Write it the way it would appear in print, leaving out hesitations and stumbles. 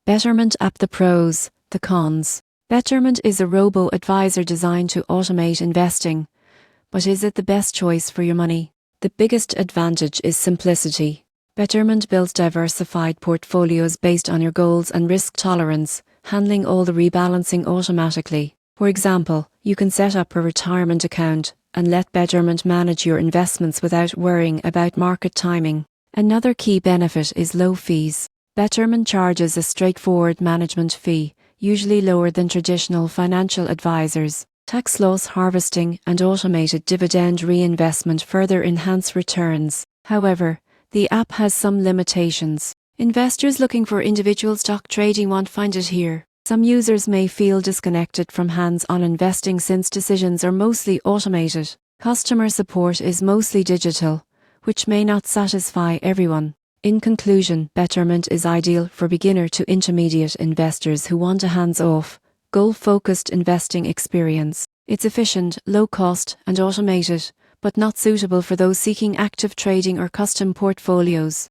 Betterment app. The pros, the cons. Betterment is a robo-advisor designed to automate investing. But is it the best choice for your money? The biggest advantage is simplicity. Betterment builds diversified portfolios based on your goals and risk tolerance, handling all the rebalancing automatically. For example, you can set up a retirement account and let Betterment manage your investments without worrying about market timing. Another key benefit is low fees. Betterment charges a straightforward management fee, usually lower than traditional financial advisors. Tax loss harvesting and automated dividend reinvestment further enhance returns. However, the app has some limitations. Investors looking for individual stock trading won't find it here. Some users may feel disconnected from hands-on investing since decisions are mostly automated. Customer support is mostly digital, which may not satisfy everyone. In conclusion, Betterment is ideal for beginner to intermediate investors who want a hands-off, goal-focused investing experience. It's efficient, low-cost, and automated, but not suitable for those seeking active trading or custom portfolios.